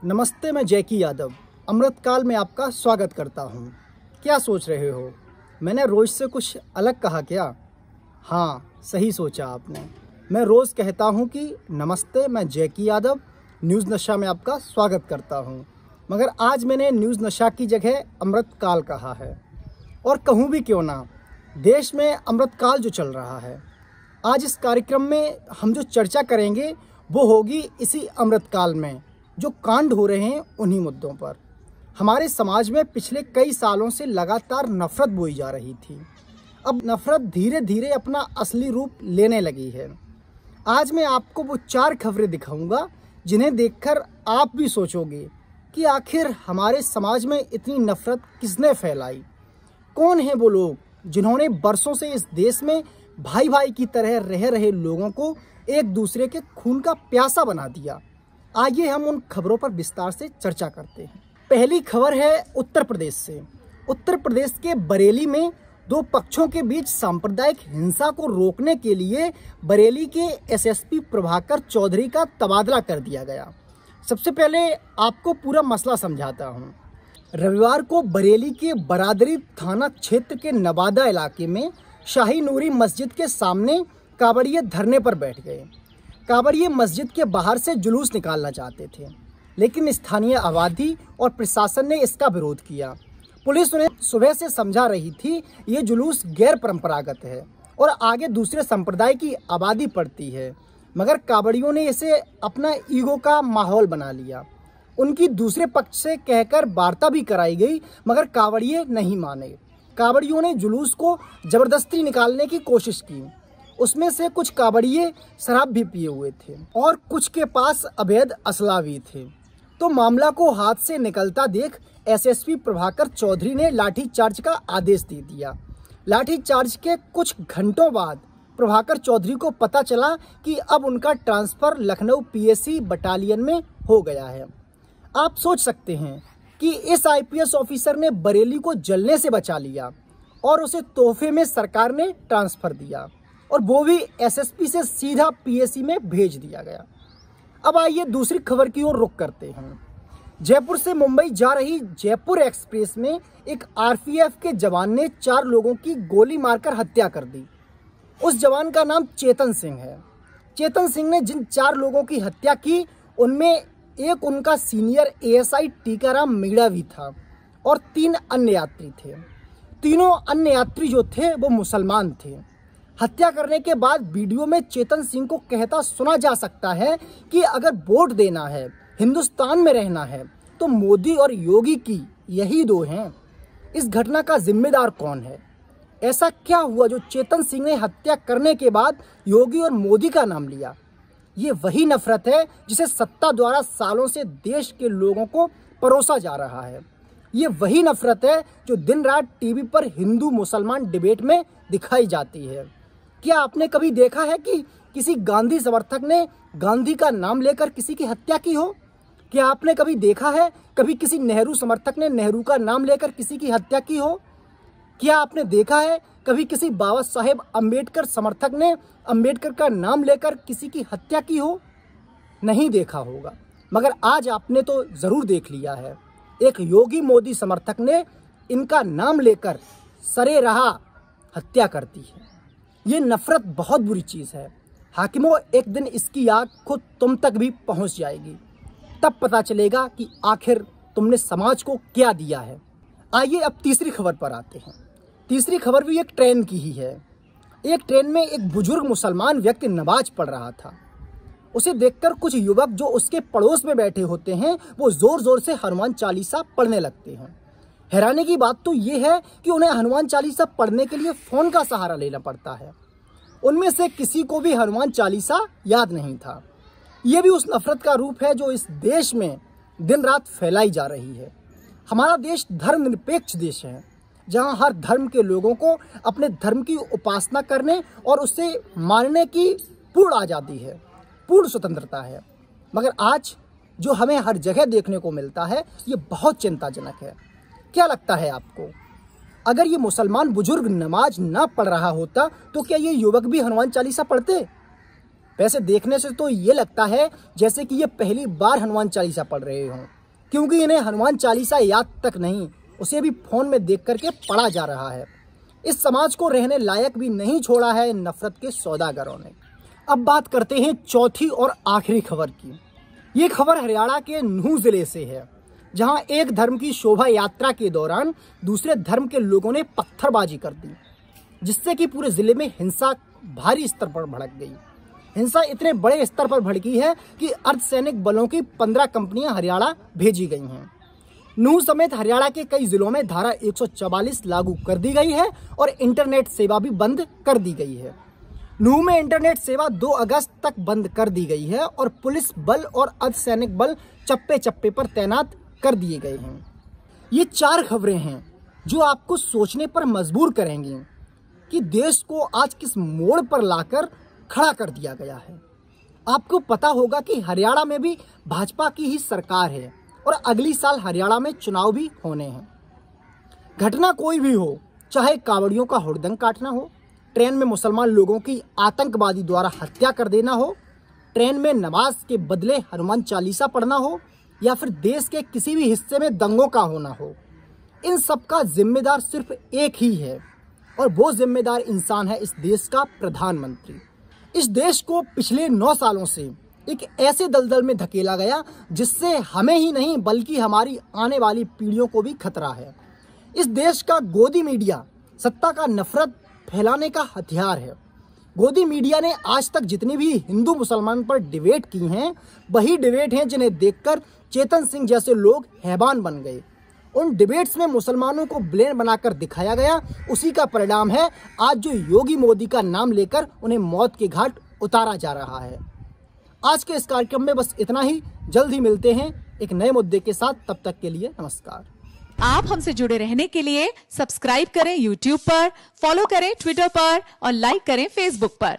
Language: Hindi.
नमस्ते, मैं जैकी यादव अमृतकाल में आपका स्वागत करता हूं। क्या सोच रहे हो, मैंने रोज से कुछ अलग कहा क्या? हाँ, सही सोचा आपने। मैं रोज़ कहता हूं कि नमस्ते, मैं जैकी यादव न्यूज़ नशा में आपका स्वागत करता हूं, मगर आज मैंने न्यूज़ नशा की जगह अमृतकाल कहा है। और कहूं भी क्यों ना, देश में अमृतकाल जो चल रहा है, आज इस कार्यक्रम में हम जो चर्चा करेंगे वो होगी इसी अमृतकाल में जो कांड हो रहे हैं उन्हीं मुद्दों पर। हमारे समाज में पिछले कई सालों से लगातार नफरत बोई जा रही थी। अब नफरत धीरे धीरे अपना असली रूप लेने लगी है। आज मैं आपको वो 4 खबरें दिखाऊंगा जिन्हें देखकर आप भी सोचोगे कि आखिर हमारे समाज में इतनी नफरत किसने फैलाई। कौन है वो लोग जिन्होंने बरसों से इस देश में भाई भाई की तरह रह रहे लोगों को एक दूसरे के खून का प्यासा बना दिया। आइए हम उन खबरों पर विस्तार से चर्चा करते हैं। पहली खबर है उत्तर प्रदेश से। उत्तर प्रदेश के बरेली में 2 पक्षों के बीच सांप्रदायिक हिंसा को रोकने के लिए बरेली के एसएसपी प्रभाकर चौधरी का तबादला कर दिया गया। सबसे पहले आपको पूरा मसला समझाता हूँ। रविवार को बरेली के बरादरी थाना क्षेत्र के नवादा इलाके में शाही नूरी मस्जिद के सामने कांवड़िये धरने पर बैठ गए। कांवड़िये मस्जिद के बाहर से जुलूस निकालना चाहते थे, लेकिन स्थानीय आबादी और प्रशासन ने इसका विरोध किया। पुलिस उन्हें सुबह से समझा रही थी ये जुलूस गैर परंपरागत है और आगे दूसरे संप्रदाय की आबादी पड़ती है, मगर कांवड़ियों ने इसे अपना ईगो का माहौल बना लिया। उनकी दूसरे पक्ष से कहकर वार्ता भी कराई गई, मगर कांवड़िये नहीं माने। कांवड़ियों ने जुलूस को जबरदस्ती निकालने की कोशिश की। उसमें से कुछ कांवड़िये शराब भी पिए हुए थे और कुछ के पास अवैध असला भी थे। तो मामला को हाथ से निकलता देख एसएसपी प्रभाकर चौधरी ने लाठीचार्ज का आदेश दे दिया। लाठीचार्ज के कुछ घंटों बाद प्रभाकर चौधरी को पता चला कि अब उनका ट्रांसफर लखनऊ पीएसी बटालियन में हो गया है। आप सोच सकते हैं कि इस आईपीएस ऑफिसर ने बरेली को जलने से बचा लिया और उसे तोहफे में सरकार ने ट्रांसफर दिया, और वो भी एसएसपी से सीधा पीएसी में भेज दिया गया। अब आइए दूसरी खबर की ओर रुख करते हैं। जयपुर से मुंबई जा रही जयपुर एक्सप्रेस में एक आरपीएफ के जवान ने 4 लोगों की गोली मारकर हत्या कर दी। उस जवान का नाम चेतन सिंह है। चेतन सिंह ने जिन 4 लोगों की हत्या की, उनमें एक उनका सीनियर एएसआई टीकाराम मीणा भी था और 3 अन्य यात्री थे। तीनों अन्य यात्री जो थे वो मुसलमान थे। हत्या करने के बाद वीडियो में चेतन सिंह को कहता सुना जा सकता है कि अगर वोट देना है, हिंदुस्तान में रहना है, तो मोदी और योगी की यही 2 हैं। इस घटना का जिम्मेदार कौन है? ऐसा क्या हुआ जो चेतन सिंह ने हत्या करने के बाद योगी और मोदी का नाम लिया? ये वही नफरत है जिसे सत्ता द्वारा सालों से देश के लोगों को परोसा जा रहा है। ये वही नफरत है जो दिन रात टीवी पर हिंदू मुसलमान डिबेट में दिखाई जाती है। क्या आपने कभी देखा है कि किसी गांधी समर्थक ने गांधी का नाम लेकर किसी की हत्या की हो? क्या आपने कभी देखा है कभी किसी नेहरू समर्थक ने नेहरू का नाम लेकर किसी की हत्या की हो? क्या आपने देखा है कभी किसी बाबा साहेब अम्बेडकर समर्थक ने अम्बेडकर का नाम लेकर किसी की हत्या की हो? नहीं देखा होगा, मगर आज आपने तो जरूर देख लिया है। एक योगी मोदी समर्थक ने इनका नाम लेकर सरेराह हत्या कर दी है। ये नफरत बहुत बुरी चीज़ है। हाकिमों, एक दिन इसकी आग खुद तुम तक भी पहुंच जाएगी। तब पता चलेगा कि आखिर तुमने समाज को क्या दिया है। आइए अब तीसरी खबर पर आते हैं। तीसरी खबर भी एक ट्रेन की ही है। एक ट्रेन में एक बुजुर्ग मुसलमान व्यक्ति नमाज पढ़ रहा था। उसे देखकर कुछ युवक जो उसके पड़ोस में बैठे होते हैं वो जोर जोर से हनुमान चालीसा पढ़ने लगते हैं। हैरानी की बात तो ये है कि उन्हें हनुमान चालीसा पढ़ने के लिए फ़ोन का सहारा लेना पड़ता है। उनमें से किसी को भी हनुमान चालीसा याद नहीं था। ये भी उस नफरत का रूप है जो इस देश में दिन रात फैलाई जा रही है। हमारा देश धर्मनिरपेक्ष देश है, जहां हर धर्म के लोगों को अपने धर्म की उपासना करने और उसे मानने की पूर्ण आज़ादी है, पूर्ण स्वतंत्रता है। मगर आज जो हमें हर जगह देखने को मिलता है ये बहुत चिंताजनक है। क्या लगता है आपको, अगर ये मुसलमान बुजुर्ग नमाज ना पढ़ रहा होता तो क्या ये युवक भी हनुमान चालीसा पढ़ते? वैसे देखने से तो ये लगता है जैसे कि ये पहली बार हनुमान चालीसा पढ़ रहे हों, क्योंकि इन्हें हनुमान चालीसा याद तक नहीं, उसे भी फोन में देख करके पढ़ा जा रहा है। इस समाज को रहने लायक भी नहीं छोड़ा है नफरत के सौदागरों ने। अब बात करते हैं चौथी और आखिरी खबर की। ये खबर हरियाणा के नूंह जिले से है, जहां एक धर्म की शोभा यात्रा के दौरान दूसरे धर्म के लोगों ने पत्थरबाजी कर दी, जिससे कि पूरे जिले में हिंसा भारी स्तर पर भड़क गई। हिंसा इतने बड़े स्तर पर भड़की है कि अर्धसैनिक बलों की 15 कंपनियां हरियाणा भेजी गई हैं। नूंह समेत हरियाणा के कई जिलों में धारा 144 लागू कर दी गई है और इंटरनेट सेवा भी बंद कर दी गई है। नूंह में इंटरनेट सेवा 2 अगस्त तक बंद कर दी गई है और पुलिस बल और अर्धसैनिक बल चप्पे चप्पे पर तैनात कर दिए गए हैं। ये 4 खबरें हैं जो आपको सोचने पर मजबूर करेंगी कि देश को आज किस मोड़ पर लाकर खड़ा कर दिया गया है। आपको पता होगा कि हरियाणा में भी भाजपा की ही सरकार है और अगली साल हरियाणा में चुनाव भी होने हैं। घटना कोई भी हो, चाहे कांवड़ियों का हुड़दंग काटना हो, ट्रेन में मुसलमान लोगों की आतंकवादी द्वारा हत्या कर देना हो, ट्रेन में नमाज के बदले हनुमान चालीसा पढ़ना हो, या फिर देश के किसी भी हिस्से में दंगों का होना हो, इन सब का जिम्मेदार सिर्फ एक ही है और वो जिम्मेदार इंसान है इस देश का प्रधानमंत्री। इस देश को पिछले 9 सालों से एक ऐसे दलदल में धकेला गया जिससे हमें ही नहीं बल्कि हमारी आने वाली पीढ़ियों को भी खतरा है। इस देश का गोदी मीडिया सत्ता का नफरत फैलाने का हथियार है। गोदी मीडिया ने आज तक जितनी भी हिंदू मुसलमान पर डिबेट की हैं, वही डिबेट हैं जिन्हें देखकर चेतन सिंह जैसे लोग हैरान बन गए। उन डिबेट्स में मुसलमानों को ब्लेम बनाकर दिखाया गया, उसी का परिणाम है आज जो योगी मोदी का नाम लेकर उन्हें मौत के घाट उतारा जा रहा है। आज के इस कार्यक्रम में बस इतना ही। जल्द ही मिलते हैं एक नए मुद्दे के साथ, तब तक के लिए नमस्कार। आप हमसे जुड़े रहने के लिए सब्सक्राइब करें YouTube पर, फॉलो करें Twitter पर और लाइक करें Facebook पर।